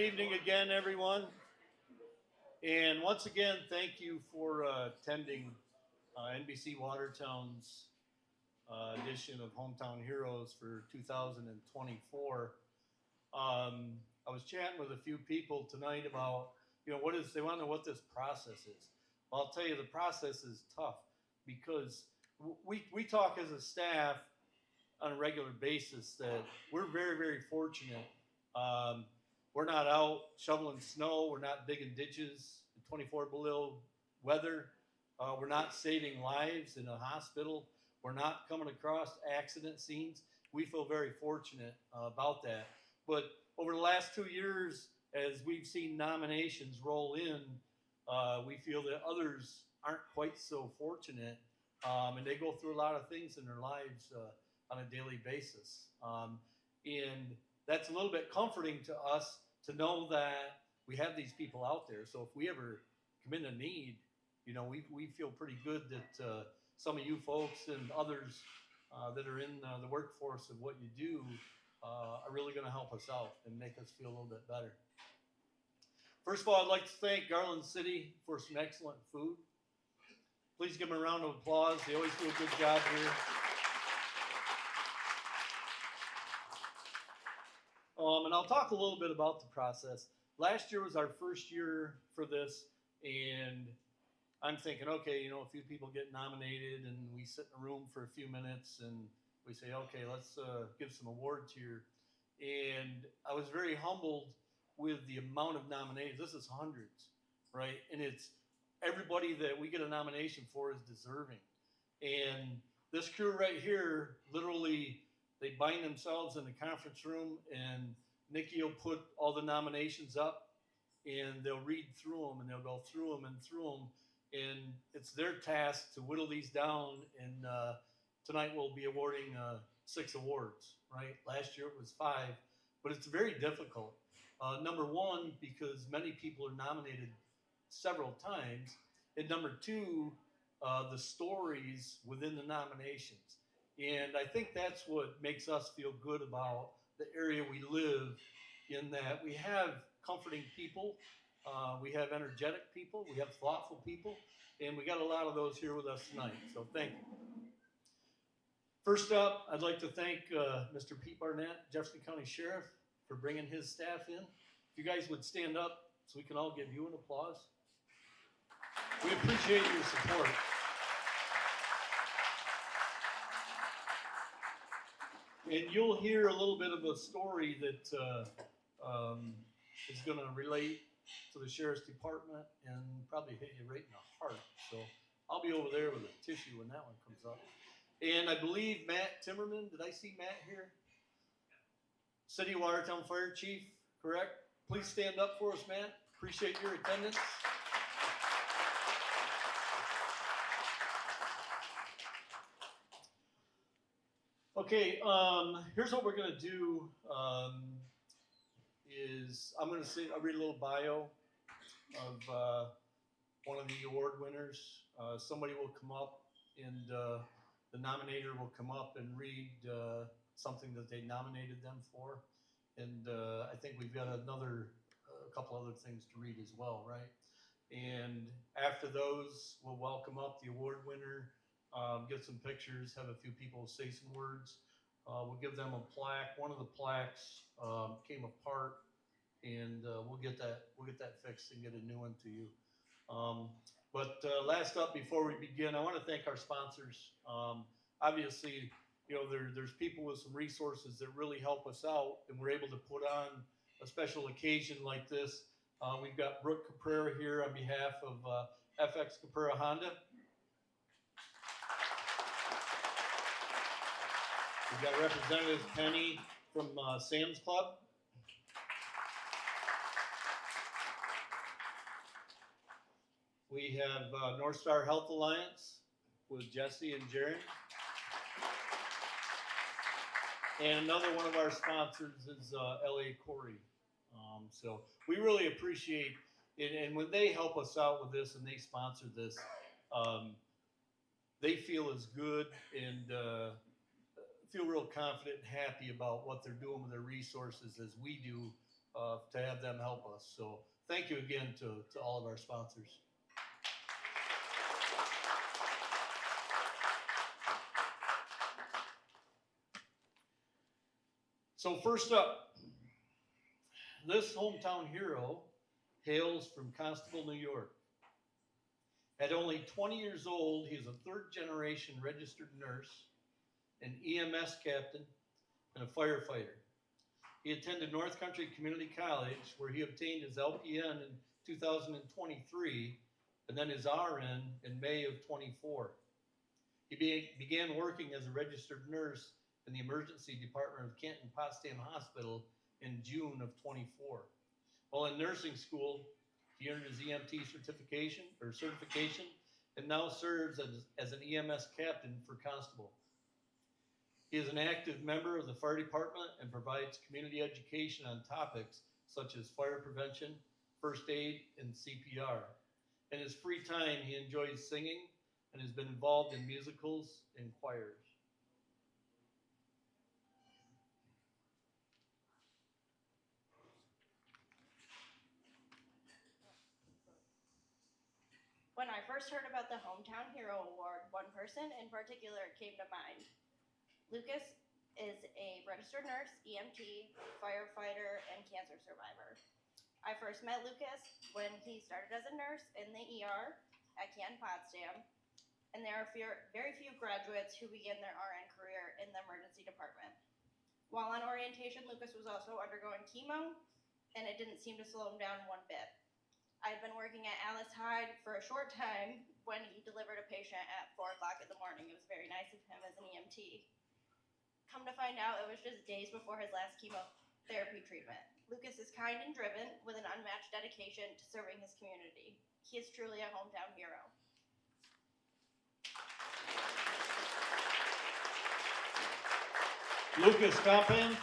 evening again, everyone. And once again, thank you for attending NBC Watertown's edition of Hometown Heroes for 2024. I was chatting with a few people tonight about, they want to know what this process is. Well, I'll tell you, the process is tough because we talk as a staff on a regular basis that we're very, very fortunate. We're not out shoveling snow. We're not digging ditches in 24 below weather. We're not saving lives in a hospital. We're not coming across accident scenes. We feel very fortunate about that. But over the last 2 years, as we've seen nominations roll in, we feel that others aren't quite so fortunate, and they go through a lot of things in their lives on a daily basis. And that's a little bit comforting to us to know that we have these people out there. So if we ever come into need, we feel pretty good that some of you folks and others that are in the workforce of what you do are really going to help us out and make us feel a little bit better. First of all, I'd like to thank Garland City for some excellent food. Please give them a round of applause. They always do a good job here. And I'll talk a little bit about the process. Last year was our first year for this, and I'm thinking, okay, a few people get nominated, and we sit in a room for a few minutes, and we say, okay, let's give some awards here. And I was very humbled with the amount of nominations. This is hundreds, right? And it's everybody that we get a nomination for is deserving. And this crew right here, literally, they bind themselves in the conference room, and Nikki will put all the nominations up, and they'll read through them, and they'll go through them and through them. And it's their task to whittle these down, and tonight we'll be awarding 6 awards, right? Last year it was 5, but it's very difficult. Number one, because many people are nominated several times, and number two, the stories within the nominations. And I think that's what makes us feel good about the area we live, in that we have comforting people, we have energetic people, we have thoughtful people, and we got a lot of those here with us tonight. So thank you. First up, I'd like to thank Mr. Pete Barnett, Jefferson County Sheriff, for bringing his staff in. If you guys would stand up so we can all give you an applause. We appreciate your support. And you'll hear a little bit of a story that is going to relate to the Sheriff's Department and probably hit you right in the heart. So I'll be over there with a tissue when that one comes up. And I believe Matt Timmerman, did I see Matt here? City of Watertown Fire Chief, correct? Please stand up for us, Matt. Appreciate your attendance. Okay, here's what we're going to do. I'll read a little bio of one of the award winners. Somebody will come up, and the nominator will come up and read something that they nominated them for. And I think we've got a couple other things to read as well, right? And after those, we'll welcome up the award winner, get some pictures, have a few people say some words. We'll give them a plaque. One of the plaques came apart, and we'll get that fixed and get a new one to you. But last up, before we begin, I want to thank our sponsors. Obviously, there's people with some resources that really help us out, and we're able to put on a special occasion like this. We've got Brooke Caprera here on behalf of FX Caprera Honda. We've got Representative Penny from Sam's Club. We have Northstar Health Alliance with Jesse and Jaron. And another one of our sponsors is LA Quarry. So we really appreciate it. And when they help us out with this and they sponsor this, they feel as good and feel real confident and happy about what they're doing with their resources as we do to have them help us. So thank you again to all of our sponsors. So first up, this hometown hero hails from Constable, New York. At only 20 years old, he is a third-generation registered nurse, an EMS captain, and a firefighter. He attended North Country Community College, where he obtained his LPN in 2023, and then his RN in May of 24. He began working as a registered nurse in the emergency department of Canton Potsdam Hospital in June of 24. While in nursing school, he earned his EMT certification and now serves as an EMS captain for Constable. He is an active member of the fire department and provides community education on topics such as fire prevention, first aid, and CPR. In his free time, he enjoys singing and has been involved in musicals and choirs. When I first heard about the Hometown Hero Award, one person in particular came to mind. Lucas is a registered nurse, EMT, firefighter, and cancer survivor. I first met Lucas when he started as a nurse in the ER at Canton Potsdam, and there are very few graduates who begin their RN career in the emergency department. While on orientation, Lucas was also undergoing chemo, and it didn't seem to slow him down one bit. I'd been working at Alice Hyde for a short time when he delivered a patient at 4 o'clock in the morning. It was very nice of him as an EMT. Come to find out, it was just days before his last chemotherapy treatment. Lucas is kind and driven with an unmatched dedication to serving his community. He is truly a hometown hero. Lucas Coppin.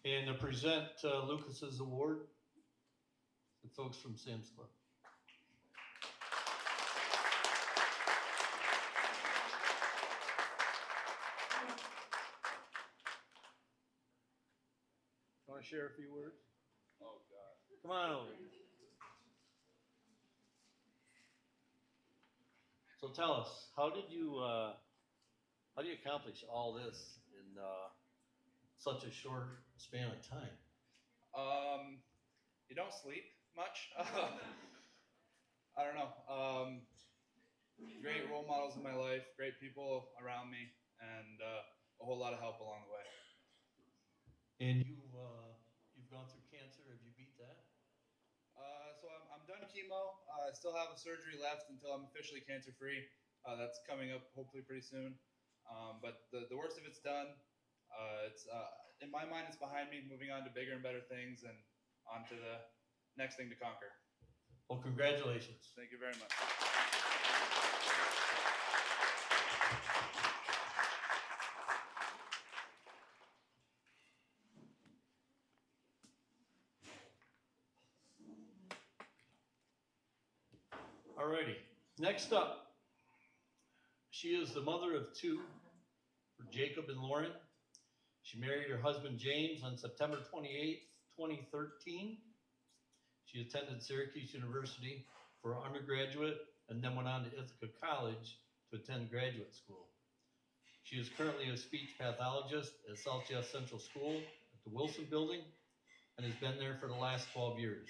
And to present Lucas's award, the folks from Sam's Club. Want to share a few words? Oh, God. Come on over. So tell us, how did you accomplish all this in such a short span of time? You don't sleep much. I don't know. Great role models in my life, great people around me, and a whole lot of help along the way. And you've gone through cancer. Have you beat that? So I'm done chemo. I still have a surgery left until I'm officially cancer-free. That's coming up hopefully pretty soon. But the worst of it's done. It's in my mind, it's behind me. Moving on to bigger and better things, and on to the next thing to conquer. Well, congratulations. Thank you very much. Alrighty. Next up, she is the mother of two for Jacob and Lauren. She married her husband James on September 28th, 2013. She attended Syracuse University for undergraduate and then went on to Ithaca College to attend graduate school. She is currently a speech pathologist at South Jeff Central School at the Wilson Building and has been there for the last 12 years.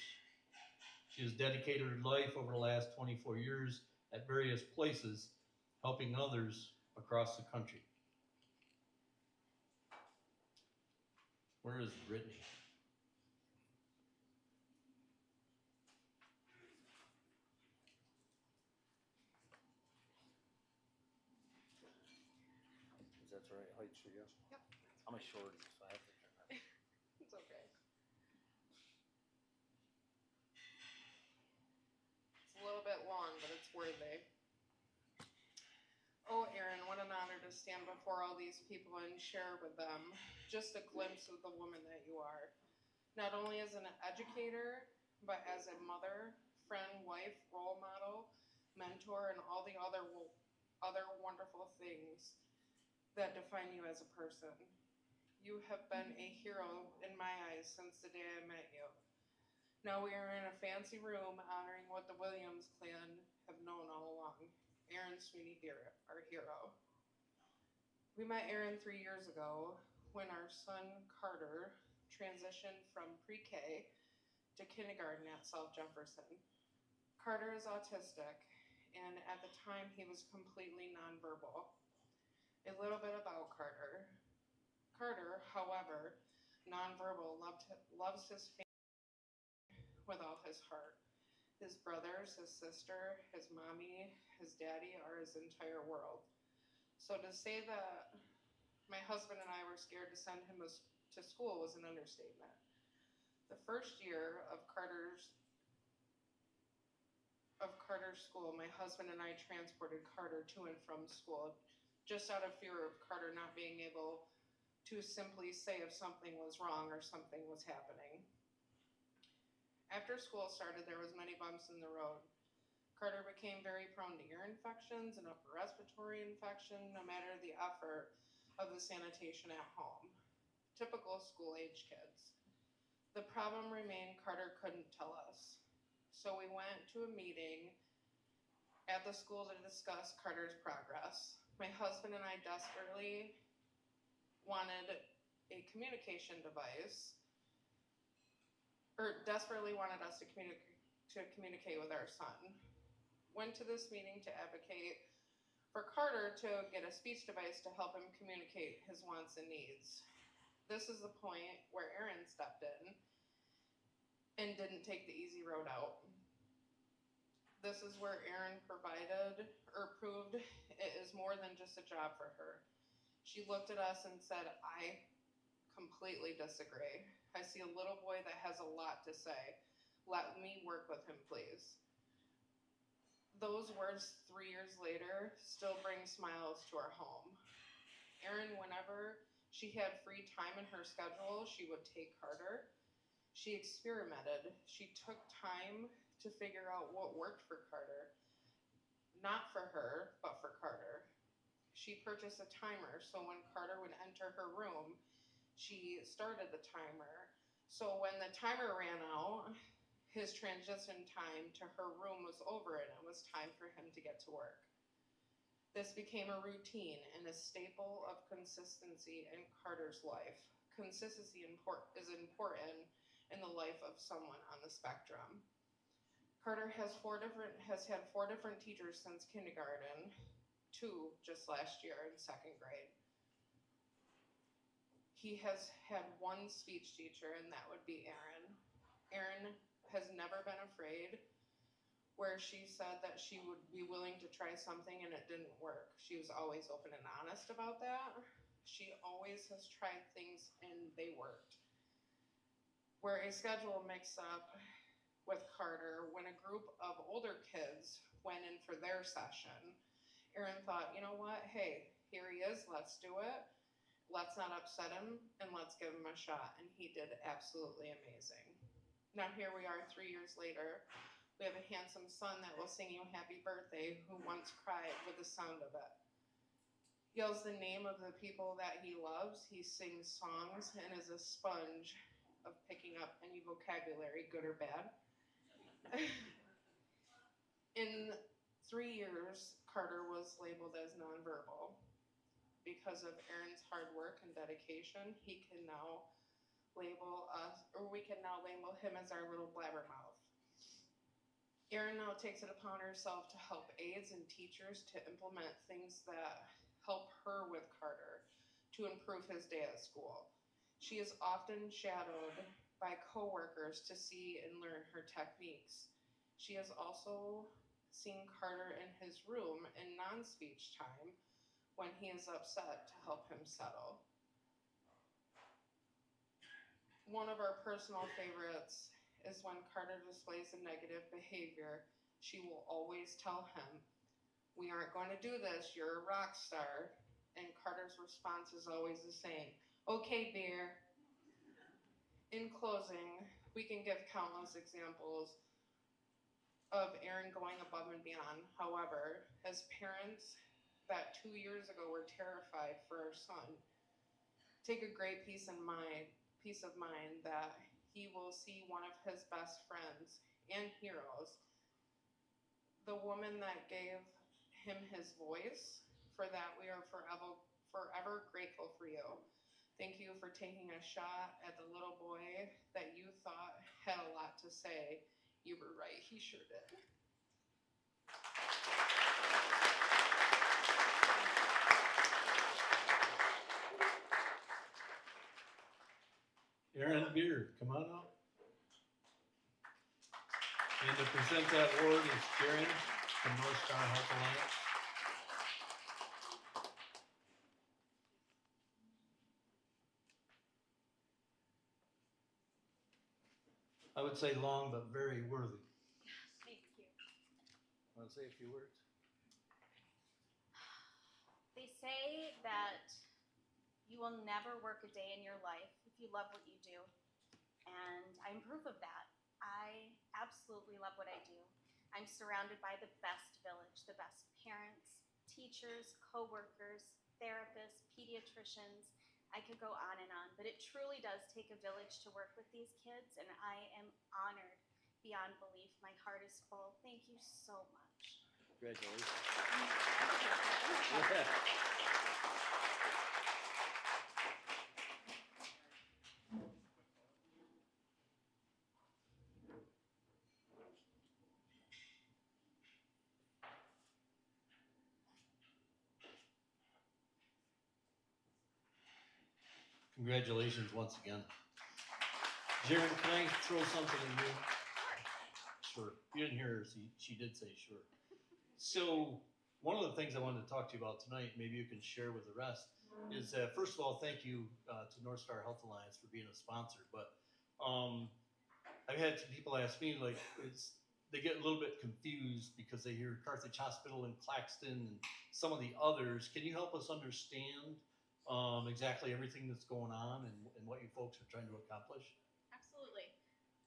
She has dedicated her life over the last 24 years at various places, helping others across the country. Where is Brittany? Is that the right height for you? Yep. I'm a shorty, so I have to turn that. It's okay. It's a little bit long, but it's worthy. Oh, Erin, what an honor to stand before all these people and share with them just a glimpse of the woman that you are. Not only as an educator, but as a mother, friend, wife, role model, mentor, and all the other wonderful things that define you as a person. You have been a hero in my eyes since the day I met you. Now we are in a fancy room honoring what the Williams clan have known all along. Aaron Sweeney Deere, our hero. We met Aaron 3 years ago when our son Carter transitioned from pre-K to kindergarten at South Jefferson. Carter is autistic, and at the time he was completely nonverbal. A little bit about Carter. Carter, however, nonverbal, loves his family with all his heart. His brothers, his sister, his mommy, his daddy are his entire world. So to say that my husband and I were scared to send him to school was an understatement. The first year of Carter's school, my husband and I transported Carter to and from school just out of fear of Carter not being able to simply say if something was wrong or something was happening. After school started, there was many bumps in the road. Carter became very prone to ear infections and upper respiratory infection, no matter the effort of the sanitation at home. Typical school-age kids. The problem remained Carter couldn't tell us. So we went to a meeting at the school to discuss Carter's progress. My husband and I desperately wanted a communication device, or desperately wanted us to communicate with our son. Went to this meeting to advocate for Carter to get a speech device to help him communicate his wants and needs. This is the point where Aaron stepped in and didn't take the easy road out. This is where Aaron proved it is more than just a job for her. She looked at us and said, "I completely disagree. I see a little boy that has a lot to say. Let me work with him, please." Those words 3 years later still bring smiles to our home. Erin, whenever she had free time in her schedule, she would take Carter. She experimented. She took time to figure out what worked for Carter. Not for her, but for Carter. She purchased a timer, so when Carter would enter her room, she started the timer. So when the timer ran out, his transition time to her room was over and it was time for him to get to work. This became a routine and a staple of consistency in Carter's life. Consistency is important in the life of someone on the spectrum. Carter has had 4 different teachers since kindergarten, 2 just last year in 2nd grade. He has had 1 speech teacher, and that would be Erin. Erin has never been afraid, where she said that she would be willing to try something and it didn't work. She was always open and honest about that. She always has tried things and they worked. Where a schedule mix-up with Carter, when a group of older kids went in for their session, Erin thought, you know what, hey, here he is, let's do it. Let's not upset him, and let's give him a shot. And he did absolutely amazing. Now here we are 3 years later. We have a handsome son that will sing you happy birthday, who once cried with the sound of it. Yells the name of the people that he loves. He sings songs and is a sponge of picking up any vocabulary, good or bad. In 3 years, Carter was labeled as nonverbal. Because of Erin's hard work and dedication, we can now label him as our little blabbermouth. Erin now takes it upon herself to help aides and teachers to implement things that help her with Carter to improve his day at school. She is often shadowed by coworkers to see and learn her techniques. She has also seen Carter in his room in non-speech time when he is upset to help him settle. One of our personal favorites is when Carter displays a negative behavior. She will always tell him, "We aren't going to do this, you're a rock star." And Carter's response is always the same, "Okay, dear." In closing, we can give countless examples of Aaron going above and beyond. However, as parents that 2 years ago were terrified for our son, take a great peace of mind that he will see one of his best friends and heroes, the woman that gave him his voice. For that, we are forever grateful for you. Thank you for taking a shot at the little boy that you thought had a lot to say. You were right, he sure did. Aaron Beard, come on up. And to present that award is Jerry from Northstar Health Alliance. I would say long, but very worthy. Thank you. Want to say a few words? They say that you will never work a day in your life if you love what you do. And I'm proof of that. I absolutely love what I do. I'm surrounded by the best village, the best parents, teachers, coworkers, therapists, pediatricians. I could go on and on, but it truly does take a village to work with these kids, and I am honored beyond belief. My heart is full. Thank you so much. Congratulations. Congratulations once again. Jaren, can I throw something at you? Sure. You didn't hear her, she did say sure. So one of the things I wanted to talk to you about tonight, maybe you can share with the rest, is that first of all, thank you to Northstar Health Alliance for being a sponsor. But I've had some people ask me, like, they get a little bit confused because they hear Carthage Hospital in Claxton and some of the others. Can you help us understand exactly everything that's going on and what you folks are trying to accomplish? Absolutely.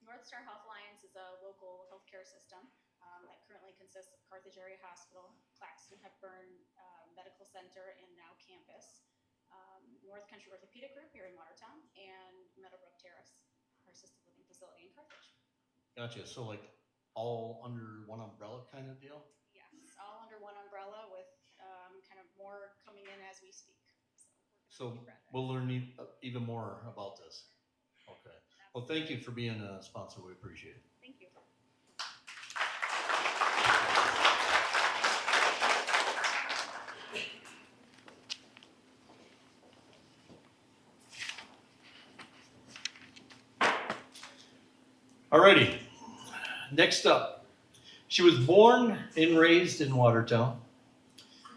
Northstar Health Alliance is a local healthcare system that currently consists of Carthage Area Hospital, Claxton Hepburn Medical Center, and now campus, North Country Orthopedic Group here in Watertown, and Meadowbrook Terrace, our assisted living facility in Carthage. Gotcha. So like all under one umbrella kind of deal? Yes, all under one umbrella with kind of more coming in as we speak. So we'll learn even more about this. Okay. Well, thank you for being a sponsor. We appreciate it. Thank you. Alrighty. Next up, she was born and raised in Watertown,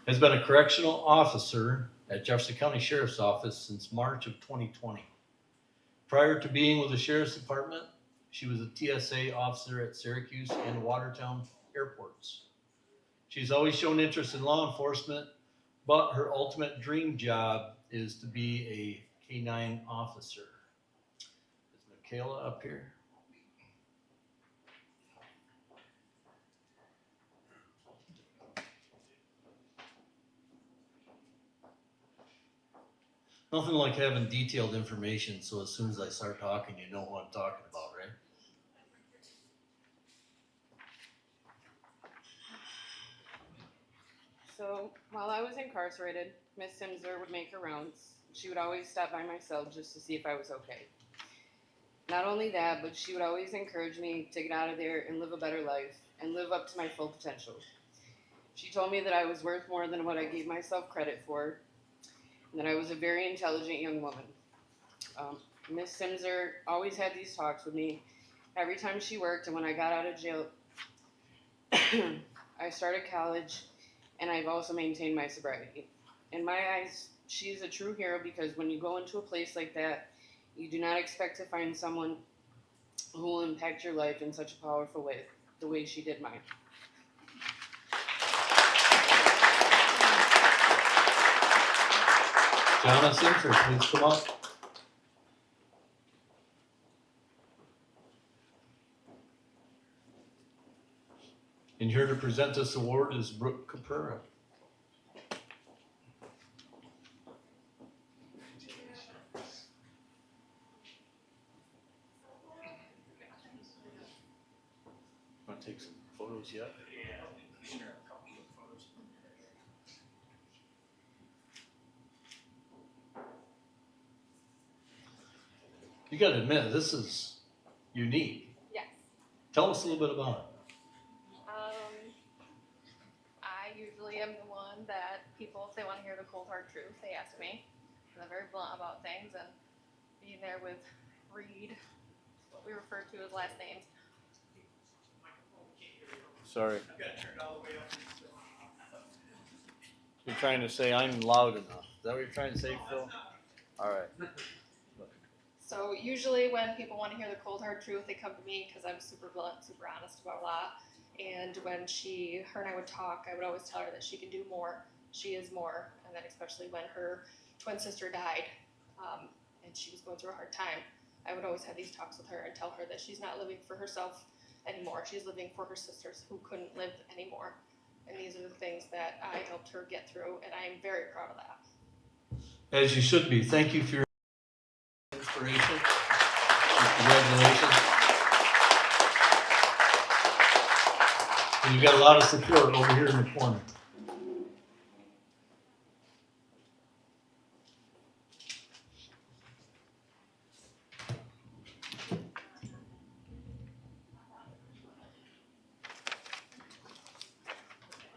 has been a correctional officer at Jefferson County Sheriff's Office since March of 2020. Prior to being with the Sheriff's Department, she was a TSA officer at Syracuse and Watertown airports. She's always shown interest in law enforcement, but her ultimate dream job is to be a K-9 officer. Is Michaela up here? Nothing like having detailed information, so as soon as I start talking, you know what I'm talking about, right? So while I was incarcerated, Miss Simser would make her rounds. She would always stop by my cell just to see if I was okay. Not only that, but she would always encourage me to get out of there and live a better life and live up to my full potential. She told me that I was worth more than what I gave myself credit for, and that I was a very intelligent young woman. Miss Simser always had these talks with me every time she worked, and when I got out of jail, I started college, and I've also maintained my sobriety. In my eyes, she is a true hero because when you go into a place like that, you do not expect to find someone who will impact your life in such a powerful way, the way she did mine. Jonna Simser, please come up. And here to present this award is Brooke Capura. Want to take some photos yet? You got to admit, this is unique. Yes. Tell us a little bit about it. I usually am the one that people, if they want to hear the cold hard truth, they ask me. And I'm very blunt about things, and being there with Reed, what we refer to as last names. Sorry. You're trying to say I'm loud enough. Is that what you're trying to say, Phil? All right. So usually when people want to hear the cold hard truth, they come to me because I'm super blunt, super honest about a lot. And when her and I would talk, I would always tell her that she can do more. She is more. And then especially when her twin sister died, and she was going through a hard time, I would always have these talks with her and tell her that she's not living for herself anymore. She's living for her sisters who couldn't live anymore. And these are the things that I helped her get through, and I am very proud of that. As you should be. Thank you for your inspiration. Congratulations. And you got a lot of support over here in the corner.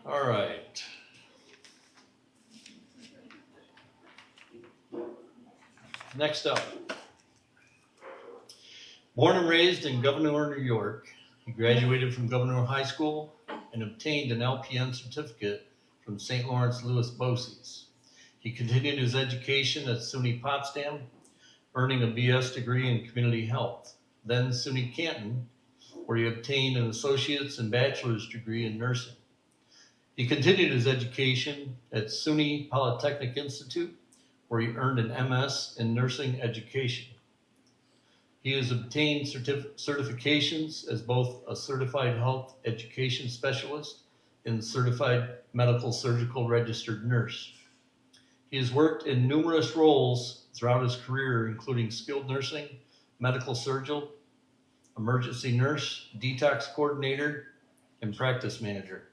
All right. Next up. Born and raised in Gouverneur, New York, he graduated from Gouverneur High School and obtained an LPN certificate from St. Lawrence Lewis Bosse's. He continued his education at SUNY Potsdam, earning a BS degree in community health. Then SUNY Canton, where he obtained an associate's and bachelor's degree in nursing. He continued his education at SUNY Polytechnic Institute, where he earned an MS in nursing education. He has obtained certifications as both a certified health education specialist and certified medical surgical registered nurse. He has worked in numerous roles throughout his career, including skilled nursing, medical surgeon, emergency nurse, detox coordinator, and practice manager.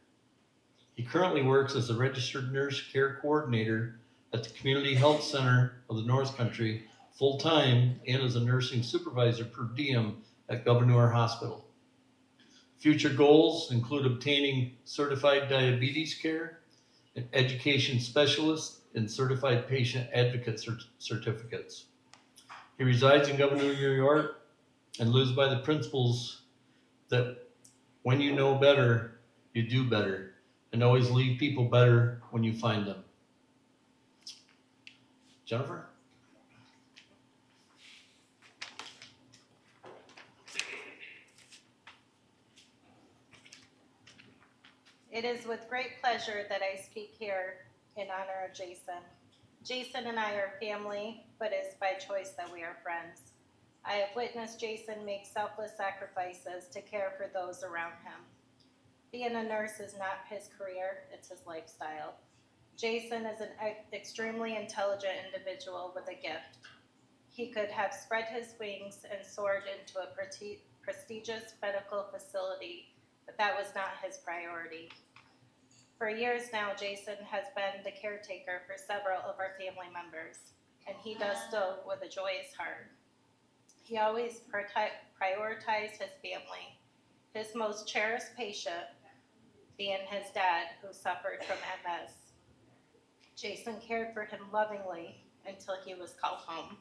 He currently works as a registered nurse care coordinator at the Community Health Center of the North Country full-time and as a nursing supervisor per diem at Gouverneur Hospital. Future goals include obtaining certified diabetes care, an education specialist, and certified patient advocate certificates. He resides in Gouverneur, New York, and lives by the principles that when you know better, you do better, and always leave people better when you find them. Jennifer? It is with great pleasure that I speak here in honor of Jason. Jason and I are family, but it's by choice that we are friends. I have witnessed Jason make selfless sacrifices to care for those around him. Being a nurse is not his career, it's his lifestyle. Jason is an extremely intelligent individual with a gift. He could have spread his wings and soared into a prestigious medical facility, but that was not his priority. For years now, Jason has been the caretaker for several of our family members, and he does so with a joyous heart. He always prioritized his family, his most cherished patient being his dad, who suffered from MS. Jason cared for him lovingly until he was called home.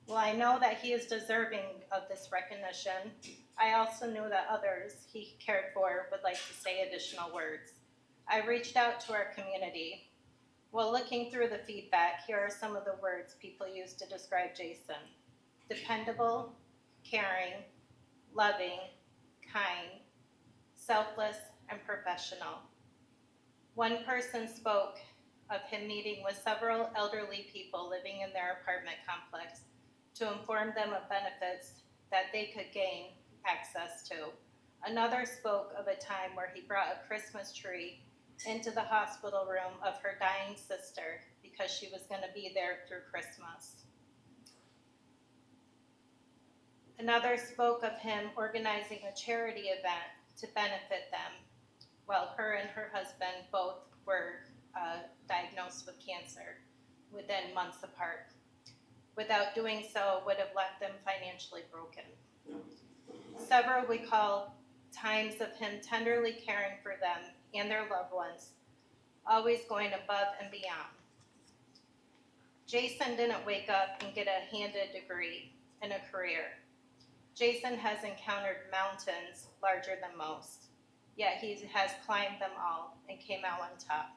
While I know that he is deserving of this recognition, I also knew that others he cared for would like to say additional words. I reached out to our community. While looking through the feedback, here are some of the words people use to describe Jason: dependable, caring, loving, kind, selfless, and professional. One person spoke of him meeting with several elderly people living in their apartment complex to inform them of benefits that they could gain access to, Another spoke of a time where he brought a Christmas tree into the hospital room of her dying sister because she was going to be there through Christmas. Another spoke of him organizing a charity event to benefit them while her and her husband both were diagnosed with cancer within months apart. Without doing so, would have left them financially broken. Several recall times of him tenderly caring for them and their loved ones, always going above and beyond. Jason didn't wake up and get a handed degree and a career. Jason has encountered mountains larger than most, yet he has climbed them all and came out on top.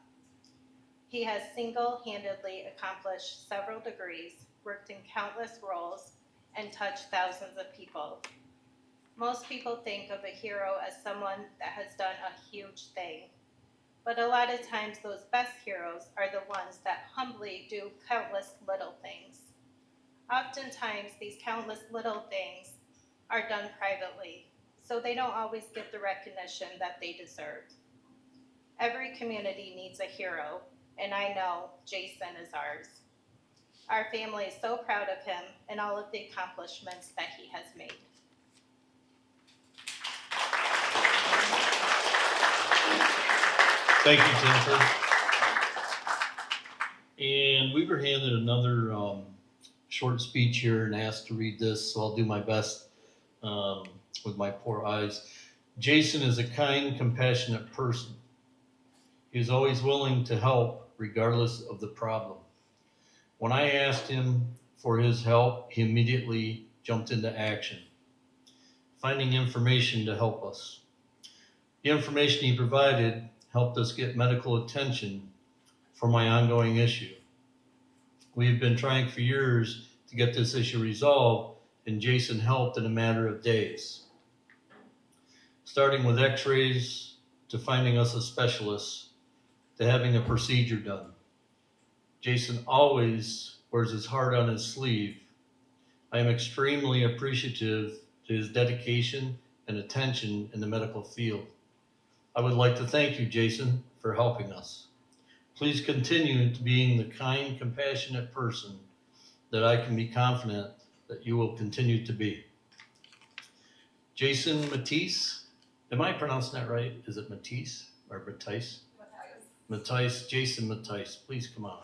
He has single-handedly accomplished several degrees, worked in countless roles, and touched thousands of people. Most people think of a hero as someone that has done a huge thing, but a lot of times those best heroes are the ones that humbly do countless little things. Oftentimes, these countless little things are done privately, so they don't always get the recognition that they deserve. Every community needs a hero, and I know Jason is ours. Our family is so proud of him and all of the accomplishments that he has made. Thank you, Jennifer. And we were handed another short speech here and asked to read this, so I'll do my best with my poor eyes. Jason is a kind, compassionate person. He is always willing to help regardless of the problem. When I asked him for his help, he immediately jumped into action, finding information to help us. The information he provided helped us get medical attention for my ongoing issue. We've been trying for years to get this issue resolved, and Jason helped in a matter of days. Starting with x-rays, to finding us a specialist, to having a procedure done. Jason always wears his heart on his sleeve. I am extremely appreciative to his dedication and attention in the medical field. I would like to thank you, Jason, for helping us. Please continue to being the kind, compassionate person that I can be confident that you will continue to be. Jason Matisse, am I pronouncing that right? Is it Matisse or Matisse? Matisse, Jason Matisse, please come on.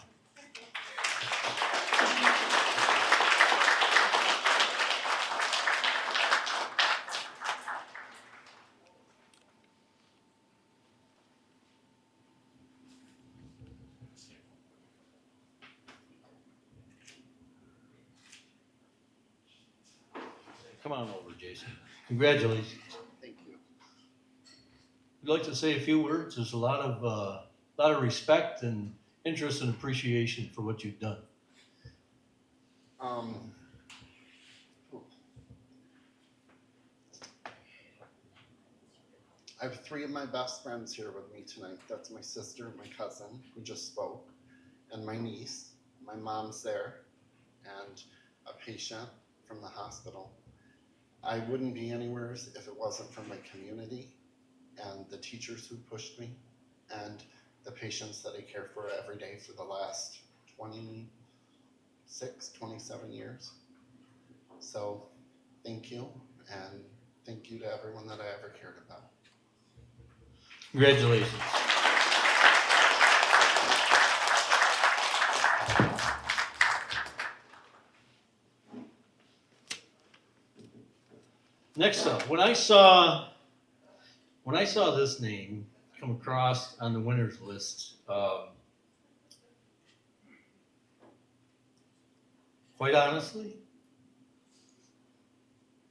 Come on over, Jason. Congratulations. Thank you. Would you like to say a few words? There's a lot of respect and interest and appreciation for what you've done. I have three of my best friends here with me tonight. That's my sister, my cousin, who just spoke, and my niece. My mom's there, and a patient from the hospital. I wouldn't be anywhere if it wasn't for my community and the teachers who pushed me and the patients that I care for every day for the last 27 years. So thank you, and thank you to everyone that I ever cared about. Congratulations. Next up, when I saw this name come across on the winners list, quite honestly,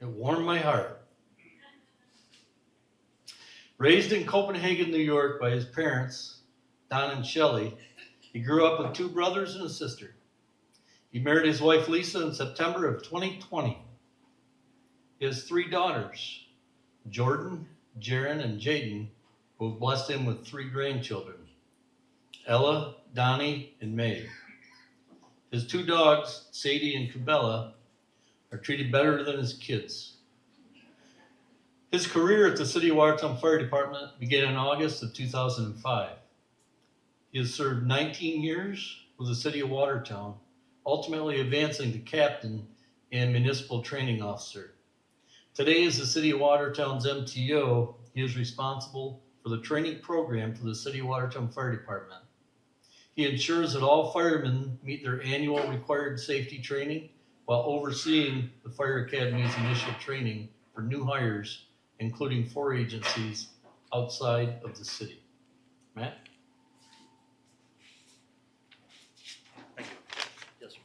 it warmed my heart. Raised in Copenhagen, New York by his parents, Don and Shelley, he grew up with two brothers and a sister. He married his wife Lisa in September of 2020. He has three daughters, Jordan, Jaren, and Jaden, who have blessed him with three grandchildren, Ella, Donnie, and May. His two dogs, Sadie and Cabela, are treated better than his kids. His career at the City of Watertown Fire Department began in August of 2005. He has served 19 years with the City of Watertown, ultimately advancing to captain and municipal training officer. Today, as the City of Watertown's MTO, he is responsible for the training program for the City of Watertown Fire Department. He ensures that all firemen meet their annual required safety training while overseeing the Fire Academy's initial training for new hires, including 4 agencies outside of the city. Matt? Thank you. Yes, sir.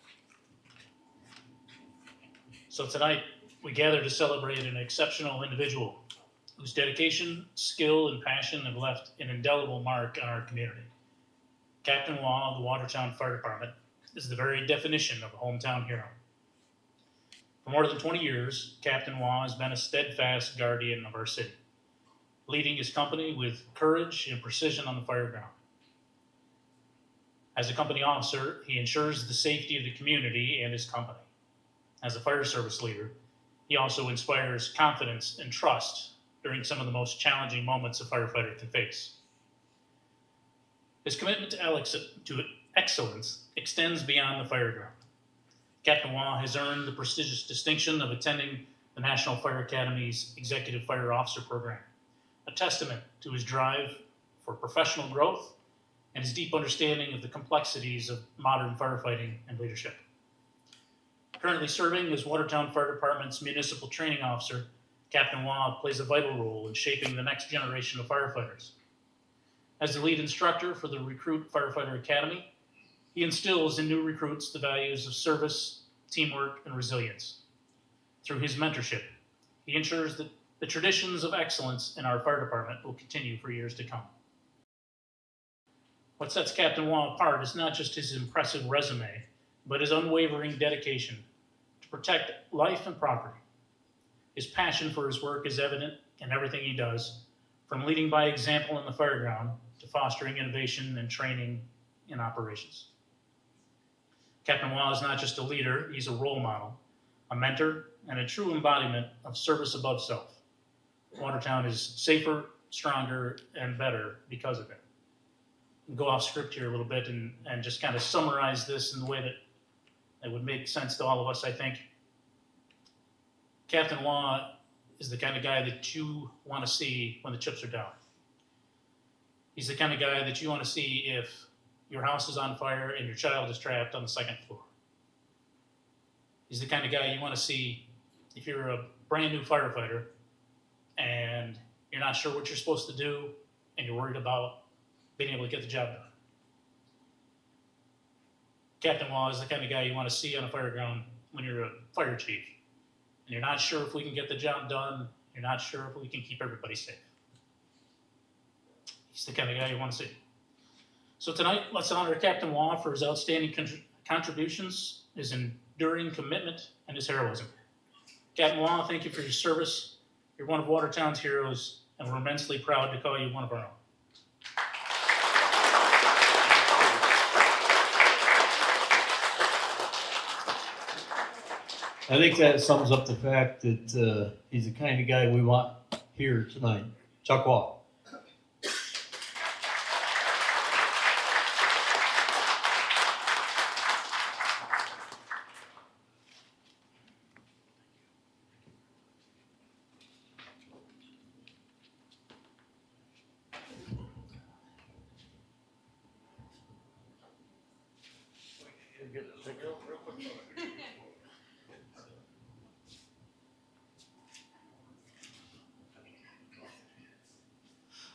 So tonight, we gather to celebrate an exceptional individual whose dedication, skill, and passion have left an indelible mark on our community. Captain Law of the Watertown Fire Department is the very definition of a hometown hero. For more than 20 years, Captain Law has been a steadfast guardian of our city, leading his company with courage and precision on the fire ground. As a company officer, he ensures the safety of the community and his company. As a fire service leader, he also inspires confidence and trust during some of the most challenging moments a firefighter can face. His commitment to excellence extends beyond the fire ground. Captain Waugh has earned the prestigious distinction of attending the National Fire Academy's Executive Fire Officer Program, a testament to his drive for professional growth and his deep understanding of the complexities of modern firefighting and leadership. Currently serving as Watertown Fire Department's Municipal Training Officer, Captain Waugh plays a vital role in shaping the next generation of firefighters. As the lead instructor for the Recruit Firefighter Academy, he instills in new recruits the values of service, teamwork, and resilience. Through his mentorship, he ensures that the traditions of excellence in our fire department will continue for years to come. What sets Captain Waugh apart is not just his impressive resume, but his unwavering dedication to protect life and property. His passion for his work is evident in everything he does, from leading by example in the fire ground to fostering innovation and training in operations. Captain Waugh is not just a leader, he's a role model, a mentor, and a true embodiment of service above self. Watertown is safer, stronger, and better because of it. I'll go off script here a little bit and just kind of summarize this in the way that it would make sense to all of us, I think. Captain Waugh is the kind of guy that you want to see when the chips are down. He's the kind of guy that you want to see if your house is on fire and your child is trapped on the 2nd floor. He's the kind of guy you want to see if you're a brand new firefighter and you're not sure what you're supposed to do and you're worried about being able to get the job done. Captain Waugh is the kind of guy you want to see on a fire ground when you're a fire chief and you're not sure if we can get the job done, you're not sure if we can keep everybody safe. He's the kind of guy you want to see. So tonight, let's honor Captain Waugh for his outstanding contributions, his enduring commitment, and his heroism. Captain Waugh, thank you for your service. You're one of Watertown's heroes, and we're immensely proud to call you one of our own. I think that sums up the fact that he's the kind of guy we want here tonight. Chuck Waugh.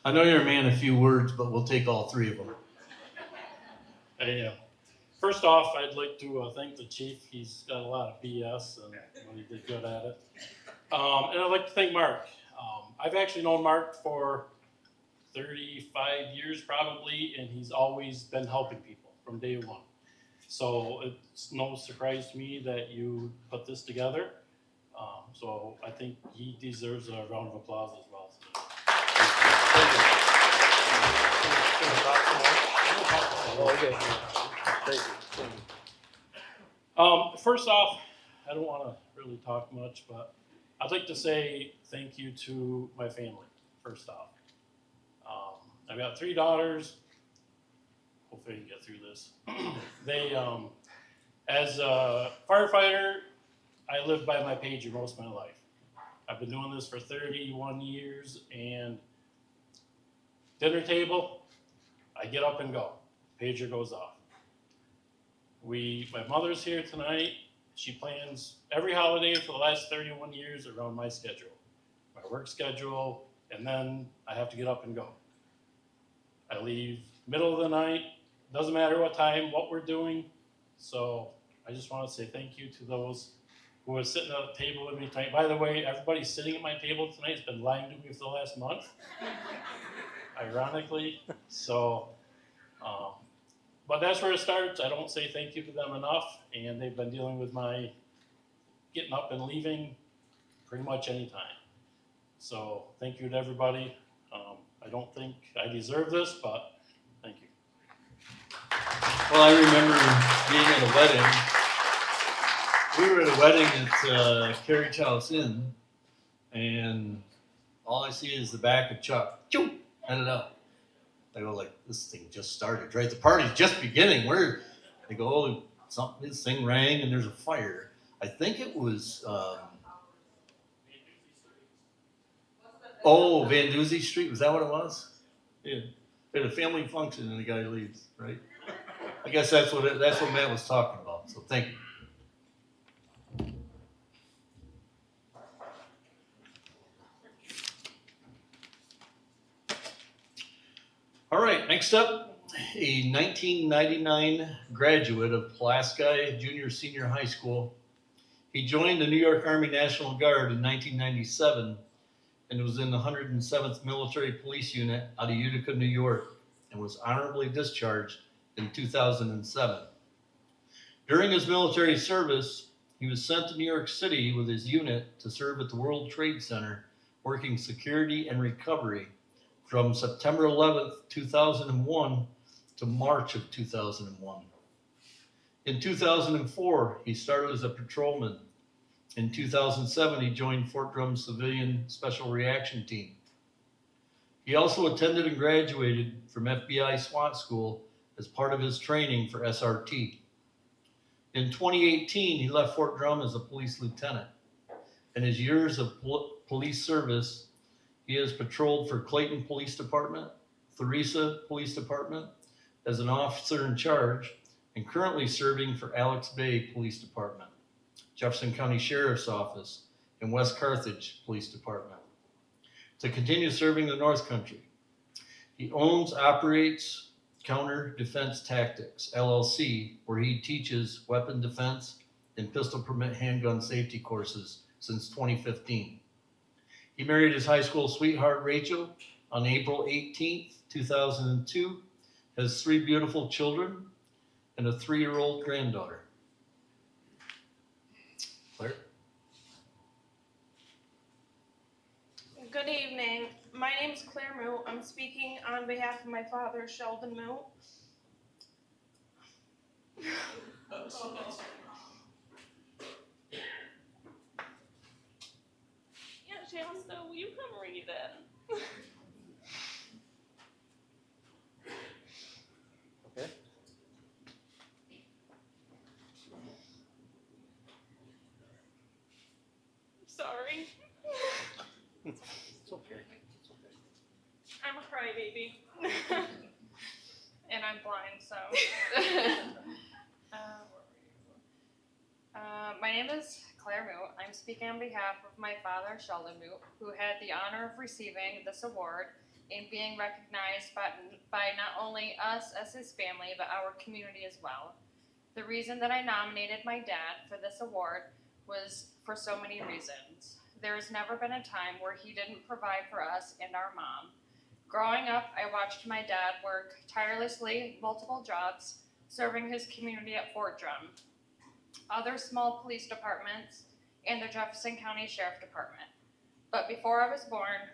I know you're a man of few words, but we'll take all 3 of them. Hey, first off, I'd like to thank the chief. He's got a lot of BS, and he did good at it. And I'd like to thank Mark. I've actually known Mark for 35 years probably, and he's always been helping people from day one. So it's no surprise to me that you put this together. So I think he deserves a round of applause as well. Okay. Thank you. First off, I don't want to really talk much, but I'd like to say thank you to my family, first off. I've got 3 daughters. Hopefully I can get through this. They, as a firefighter, I lived by my pager most of my life. I've been doing this for 31 years, and dinner table, I get up and go. Pager goes off. My mother's here tonight. She plans every holiday for the last 31 years around my schedule, my work schedule, and then I have to get up and go. I leave middle of the night, doesn't matter what time, what we're doing. So I just want to say thank you to those who are sitting at the table with me tonight. By the way, everybody sitting at my table tonight has been lying to me for the last month, ironically. So, but that's where it starts. I don't say thank you to them enough, and they've been dealing with my getting up and leaving pretty much any time. So thank you to everybody. I don't think I deserve this, but thank you. Well, I remember being at a wedding. We were at a wedding at Carriage House Inn, and all I see is the back of Chuck. Choo! Headed out. I go like, this thing just started, right? The party's just beginning. They go, oh, something, this thing rang, and there's a fire. I think it was, Van Duzy Street. Was that what it was? Yeah. They had a family function, and the guy leaves, right? I guess that's what Matt was talking about. So thank you. All right, next up, a 1999 graduate of Pulaski Junior Senior High School. He joined the New York Army National Guard in 1997 and was in the 107th Military Police Unit out of Utica, New York, and was honorably discharged in 2007. During his military service, he was sent to New York City with his unit to serve at the World Trade Center, working security and recovery from September 11th, 2001 to March of 2001. In 2004, he started as a patrolman. In 2007, he joined Fort Drum Civilian Special Reaction Team. He also attended and graduated from FBI SWAT School as part of his training for SRT. In 2018, he left Fort Drum as a police lieutenant. In his years of police service, he has patrolled for Clayton Police Department, Theresa Police Department as an officer in charge, and currently serving for Alex Bay Police Department, Jefferson County Sheriff's Office, and West Carthage Police Department. To continue serving the North Country, he owns, operates Counter Defense Tactics, LLC, where he teaches weapon defense and pistol permit handgun safety courses since 2015. He married his high school sweetheart, Rachel, on April 18th, 2002, has 3 beautiful children and a 3-year-old granddaughter. Claire? Good evening. My name is Claire Moot. I'm speaking on behalf of my father, Sheldon Moot. Yeah, Shasta, will you come read it? Okay. Sorry. It's okay. I'm a crybaby. And I'm blind, so. My name is Claire Moot. I'm speaking on behalf of my father, Sheldon Moot, who had the honor of receiving this award and being recognized by not only us as his family, but our community as well. The reason that I nominated my dad for this award was for so many reasons. There has never been a time where he didn't provide for us and our mom. Growing up, I watched my dad work tirelessly, multiple jobs, serving his community at Fort Drum, other small police departments, and the Jefferson County Sheriff Department. But before I was born,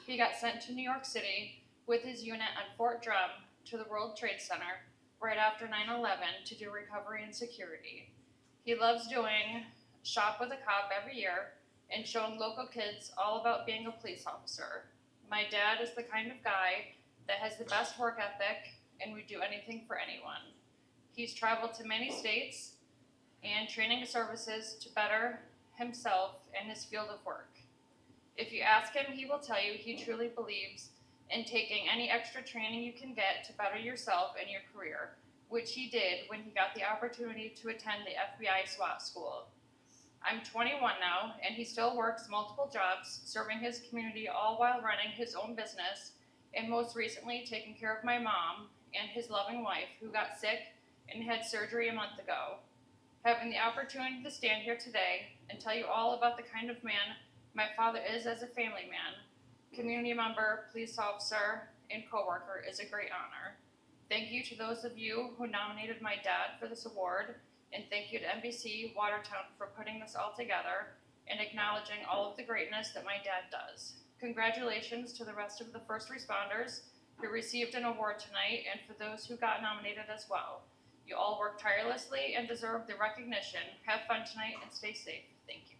he got sent to New York City with his unit on Fort Drum to the World Trade Center right after 9/11 to do recovery and security. He loves doing Shop with a Cop every year, and showing local kids all about being a police officer. My dad is the kind of guy that has the best work ethic and would do anything for anyone. He's traveled to many states and training services to better himself and his field of work. If you ask him, he will tell you he truly believes in taking any extra training you can get to better yourself and your career, which he did when he got the opportunity to attend the FBI SWAT school. I'm 21 now, and he still works multiple jobs, serving his community all while running his own business, and most recently taking care of my mom and his loving wife, who got sick and had surgery a month ago. Having the opportunity to stand here today and tell you all about the kind of man my father is as a family man, community member, police officer, and coworker is a great honor. Thank you to those of you who nominated my dad for this award, and thank you to NBC Watertown for putting this all together and acknowledging all of the greatness that my dad does. Congratulations to the rest of the first responders who received an award tonight, and for those who got nominated as well. You all worked tirelessly and deserve the recognition. Have fun tonight and stay safe. Thank you.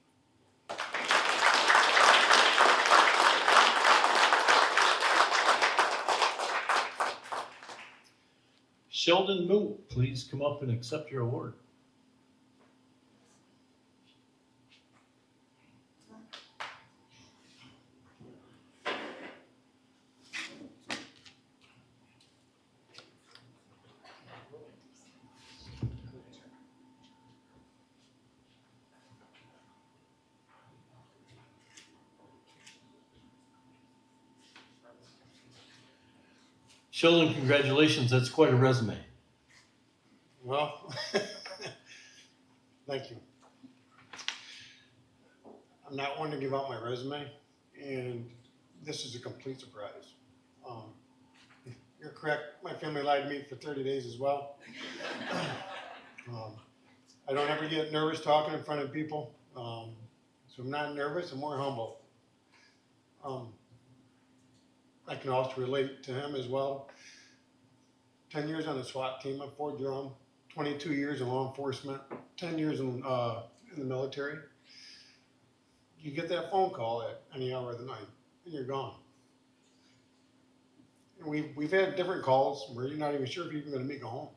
Sheldon Moot, please come up and accept your award. Sheldon, congratulations. That's quite a resume. Well, thank you. I'm not one to give out my resume, and this is a complete surprise. You're correct. My family lied to me for 30 days as well. I don't ever get nervous talking in front of people, so I'm not nervous. I'm more humble. I can also relate to him as well. 10 years on the SWAT team at Fort Drum, 22 years in law enforcement, 10 years in the military. You get that phone call at any hour of the night, and you're gone. And we've had different calls where you're not even sure if you're even going to make it home.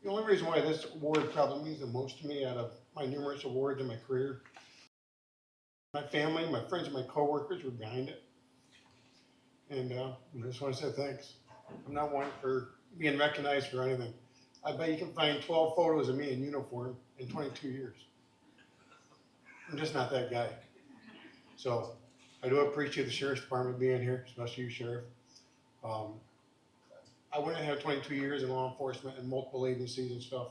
The only reason why this award probably means the most to me out of my numerous awards in my career, my family, my friends, and my coworkers were behind it. And I just want to say thanks. I'm not one for being recognized for anything. I bet you can find 12 photos of me in uniform in 22 years. I'm just not that guy. So I do appreciate the Sheriff's Department being here, especially you, Sheriff. I wouldn't have 22 years in law enforcement and multiple agencies and stuff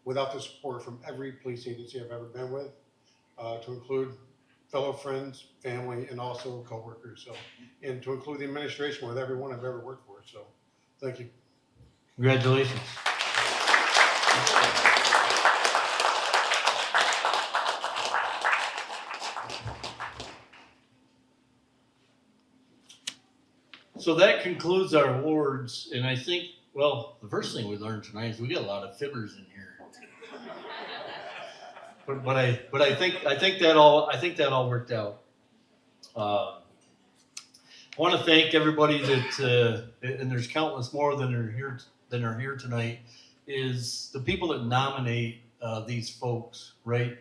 without the support from every police agency I've ever been with, to include fellow friends, family, and also coworkers. So, and to include the administration with everyone I've ever worked for. So, thank you. Congratulations. So that concludes our awards, and I think, well, the first thing we learned tonight is we got a lot of fibbers in here. But I think that all worked out. I want to thank everybody that, and there's countless more than are here tonight, is the people that nominate these folks, right?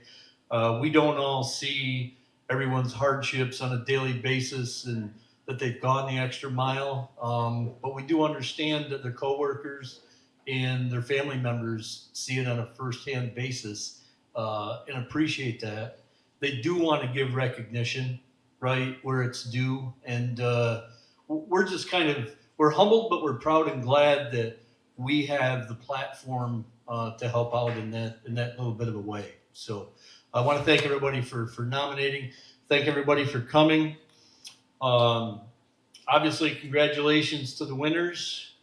We don't all see everyone's hardships on a daily basis and that they've gone the extra mile, but we do understand that their coworkers and their family members see it on a first-hand basis. And appreciate that. They do want to give recognition, right, where it's due. And we're just we're humbled, but we're proud and glad that we have the platform to help out in that little bit of a way. So I want to thank everybody for nominating. Thank everybody for coming. Obviously, congratulations to the winners.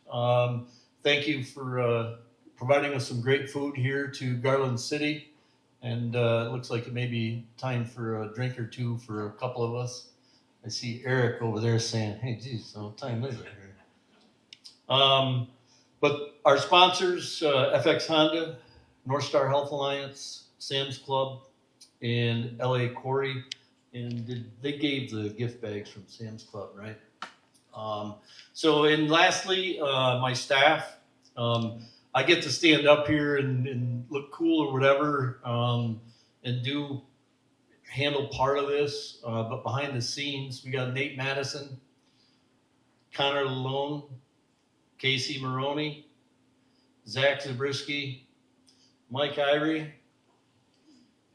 Thank you for providing us some great food here to Garland City. And it looks like it may be time for a drink or two for a couple of us. I see Eric over there saying, hey, geez, what time is it here? But our sponsors, FX Honda, Northstar Health Alliance, Sam's Club, and LA Quarry, and they gave the gift bags from Sam's Club, right? So, and lastly, my staff. I get to stand up here and look cool or whatever, and handle part of this, but behind the scenes, we got Nate Madison, Connor Lalone, Casey Maroney, Zach Zabriskie, Mike Irie,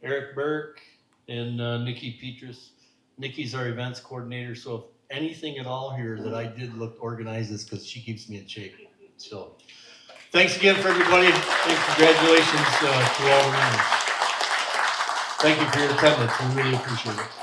Eric Burke, and Nikki Petrus. Nikki's our events coordinator, so if anything at all here that I did look organized is because she keeps me in shape. So thanks again for everybody, and congratulations to all the winners. Thank you for your attendance, we really appreciate it.